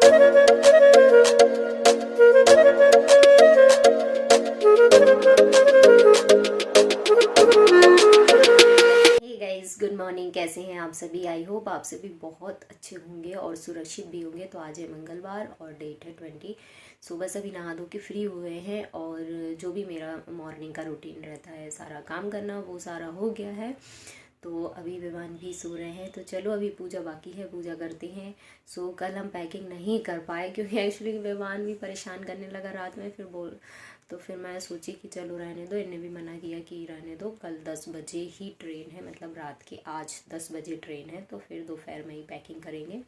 Good morning, कैसे हैं आप सभी। आई होप आप सभी बहुत अच्छे होंगे और सुरक्षित भी होंगे। तो आज है मंगलवार और डेट है 20। सुबह सभी नहा धो के फ्री हुए हैं और जो भी मेरा मॉर्निंग का रूटीन रहता है, सारा काम करना, वो सारा हो गया है। तो अभी विवान भी सो रहे हैं, तो चलो अभी पूजा बाकी है, पूजा करते हैं। सो कल हम पैकिंग नहीं कर पाए क्योंकि एक्चुअली विवान भी परेशान करने लगा रात में, फिर मैं सोची कि चलो रहने दो। इन्हें भी मना किया कि रहने दो, कल 10 बजे ही ट्रेन है, मतलब रात के आज 10 बजे ट्रेन है, तो फिर दोपहर में ही पैकिंग करेंगे।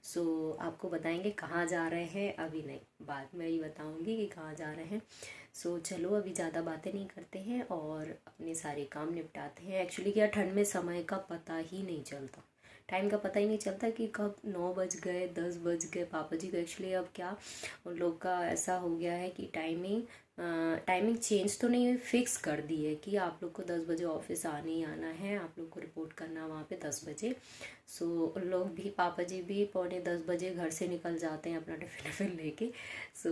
सो आपको बताएंगे कहाँ जा रहे हैं, अभी नहीं, बाद में ही बताऊंगी कि कहाँ जा रहे हैं। सो चलो अभी ज़्यादा बातें नहीं करते हैं और अपने सारे काम निपटाते हैं। एक्चुअली क्या, ठंड में समय का पता ही नहीं चलता, टाइम का पता ही नहीं चलता कि कब 9 बज गए, 10 बज गए। पापा जी को एक्चुअली अब क्या, उन लोग का ऐसा हो गया है कि टाइमिंग चेंज तो नहीं हुई, फिक्स कर दी है कि आप लोग को 10 बजे ऑफिस आने ही आना है, आप लोग को रिपोर्ट करना वहाँ पे 10 बजे। सो उन लोग भी, पापा जी भी 9:45 बजे घर से निकल जाते हैं अपना टिफिन लेके। सो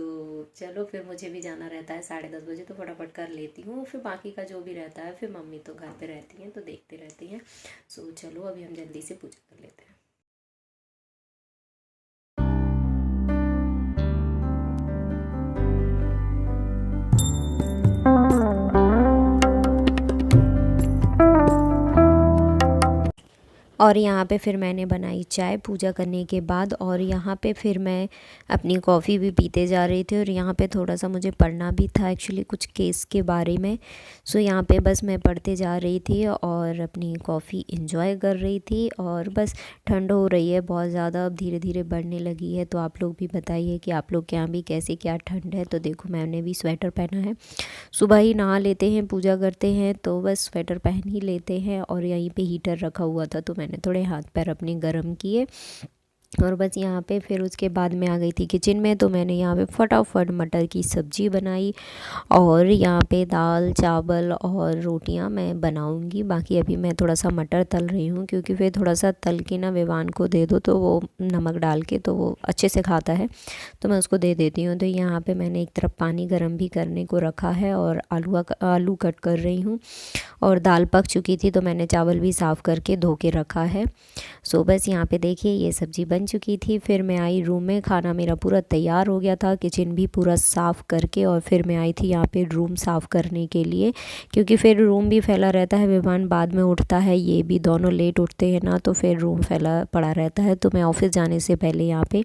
चलो फिर मुझे भी जाना रहता है 10:30 बजे, तो फटाफट कर लेती हूँ। फिर बाकी का जो भी रहता है, फिर मम्मी तो घर पे रहती हैं तो देखते रहती हैं। सो चलो अभी हम जल्दी से पूजा कर लेते हैं। और यहाँ पे फिर मैंने बनाई चाय पूजा करने के बाद, और यहाँ पे फिर मैं अपनी कॉफ़ी भी पीते जा रही थी। और यहाँ पे थोड़ा सा मुझे पढ़ना भी था एक्चुअली कुछ केस के बारे में। सो यहाँ पे बस मैं पढ़ते जा रही थी और अपनी कॉफ़ी इंजॉय कर रही थी। और बस ठंड हो रही है बहुत ज़्यादा, अब धीरे धीरे बढ़ने लगी है। तो आप लोग भी बताइए कि आप लोग के यहाँ भी कैसे क्या ठंड है। तो देखो मैंने भी स्वेटर पहना है, सुबह ही नहा लेते हैं, पूजा करते हैं तो बस स्वेटर पहन ही लेते हैं। और यहीं पे हीटर रखा हुआ था तो मैंने थोड़े हाथ पैर अपने गर्म किए। और बस यहाँ पे फिर उसके बाद मैं आ गई थी किचन में। तो मैंने यहाँ पे फटाफट मटर की सब्ज़ी बनाई और यहाँ पे दाल चावल और रोटियाँ मैं बनाऊँगी। बाकी अभी मैं थोड़ा सा मटर तल रही हूँ, क्योंकि फिर थोड़ा सा तल के ना विवान को दे दो तो वो नमक डाल के तो वो अच्छे से खाता है, तो मैं उसको दे देती हूँ। तो यहाँ पे मैंने एक तरफ पानी गर्म भी करने को रखा है और आलू कट कर रही हूँ। और दाल पक चुकी थी तो मैंने चावल भी साफ़ करके धो के रखा है। सो बस यहाँ पे देखिए ये सब्ज़ी बन चुकी थी। फिर मैं आई रूम में, खाना मेरा पूरा तैयार हो गया था, किचन भी पूरा साफ़ करके। और फिर मैं आई थी यहाँ पे रूम साफ़ करने के लिए, क्योंकि फिर रूम भी फैला रहता है, विवान बाद में उठता है, ये भी दोनों लेट उठते हैं ना, तो फिर रूम फैला पड़ा रहता है। तो मैं ऑफिस जाने से पहले यहाँ पे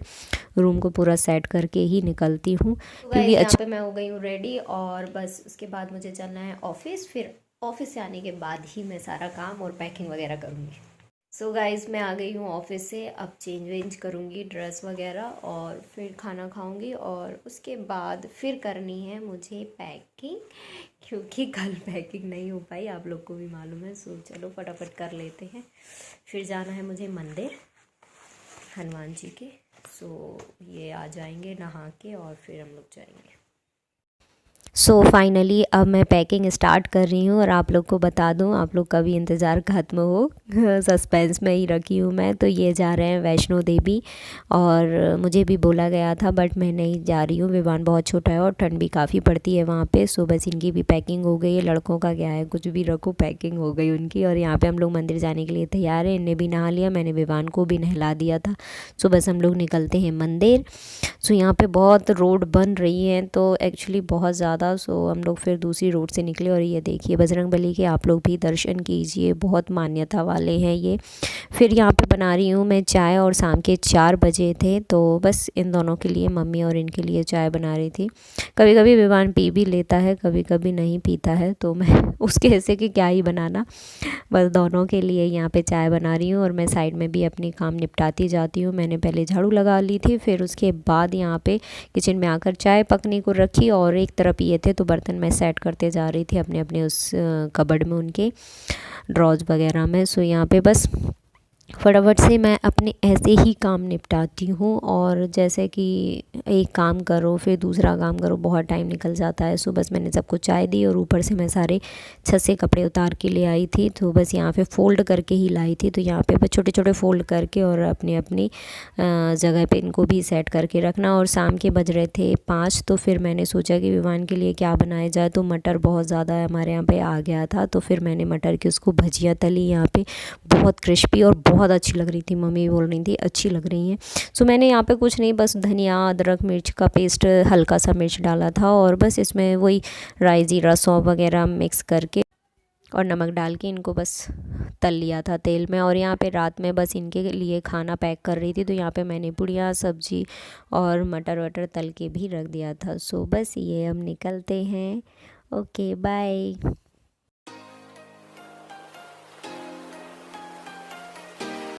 रूम को पूरा सेट करके ही निकलती हूँ, क्योंकि यहाँ पे मैं हो गई हूँ रेडी। और बस उसके बाद मुझे चलना है ऑफिस। फिर ऑफिस से आने के बाद ही मैं सारा काम और पैकिंग वगैरह करूँगी। सो गाइज़ मैं आ गई हूँ ऑफिस से, अब चेंज वेंज करूँगी ड्रेस वगैरह और फिर खाना खाऊँगी। और उसके बाद फिर करनी है मुझे पैकिंग, क्योंकि कल पैकिंग नहीं हो पाई, आप लोग को भी मालूम है। सो चलो फटाफट कर लेते हैं। फिर जाना है मुझे मंदिर हनुमान जी के। सो ये आ जाएंगे नहा के और फिर हम लोग जाएंगे। सो फाइनली अब मैं पैकिंग स्टार्ट कर रही हूँ। और आप लोग को बता दूँ, आप लोग का भी इंतज़ार ख़त्म हो, सस्पेंस में ही रखी हूँ मैं। तो ये जा रहे हैं वैष्णो देवी, और मुझे भी बोला गया था बट मैं नहीं जा रही हूँ, विवान बहुत छोटा है और ठंड भी काफ़ी पड़ती है वहाँ पे। सो बस इनकी भी पैकिंग हो गई है, लड़कों का क्या है, कुछ भी रखो, पैकिंग हो गई उनकी। और यहाँ पर हम लोग मंदिर जाने के लिए तैयार हैं, इन्हें भी नहा लिया, मैंने विवान को भी नहला दिया था। सो बस हम लोग निकलते हैं मंदिर। सो यहाँ पे बहुत रोड बन रही है तो एक्चुअली बहुत ज़्यादा। सो हम लोग फिर दूसरी रोड से निकले। और ये देखिए बजरंगबली के आप लोग भी दर्शन कीजिए, बहुत मान्यता वाले हैं ये। फिर यहाँ पे बना रही हूँ मैं चाय, और शाम के 4 बजे थे तो बस इन दोनों के लिए, मम्मी और इनके लिए चाय बना रही थी। कभी कभी विवान पी भी लेता है, कभी कभी नहीं पीता है, तो मैं उसके ऐसे कि क्या ही बनाना, बस दोनों के लिए यहाँ पे चाय बना रही हूँ। और मैं साइड में भी अपनी काम निपटाती जाती हूँ। मैंने पहले झाड़ू लगा ली थी, फिर उसके बाद यहाँ पे किचन में आकर चाय पकने को रखी, और एक तरफ ये थे तो बर्तन मैं सेट करते जा रही थी अपने अपने उस कबर्ड में, उनके ड्रॉज वगैरह में। सो यहाँ पे बस फटाफट से मैं अपने ऐसे ही काम निपटाती हूँ। और जैसे कि एक काम करो फिर दूसरा काम करो, बहुत टाइम निकल जाता है। सो बस मैंने सबको चाय दी और ऊपर से मैं सारे छत से कपड़े उतार के ले आई थी। तो बस यहाँ पे फ़ोल्ड करके ही लाई थी। तो यहाँ पे बस छोटे छोटे फ़ोल्ड करके और अपनी अपनी जगह पे इनको भी सेट करके रखना। और शाम के बज रहे थे 5। तो फिर मैंने सोचा कि विवान के लिए क्या बनाया जाए। तो मटर बहुत ज़्यादा हमारे यहाँ पे आ गया था, तो फिर मैंने मटर की उसको भजिया तली यहाँ पे, बहुत क्रिस्पी और बहुत अच्छी लग रही थी। मम्मी बोल रही थी अच्छी लग रही हैं। सो मैंने यहाँ पे कुछ नहीं, बस धनिया अदरक मिर्च का पेस्ट, हल्का सा मिर्च डाला था और बस इसमें वही राई जीरा सौंफ वगैरह मिक्स करके और नमक डाल के इनको बस तल लिया था तेल में। और यहाँ पे रात में बस इनके लिए खाना पैक कर रही थी। तो यहाँ पे मैंने पुड़िया सब्जी और मटर वटर तल के भी रख दिया था। सो बस ये हम निकलते हैं। Okay bye.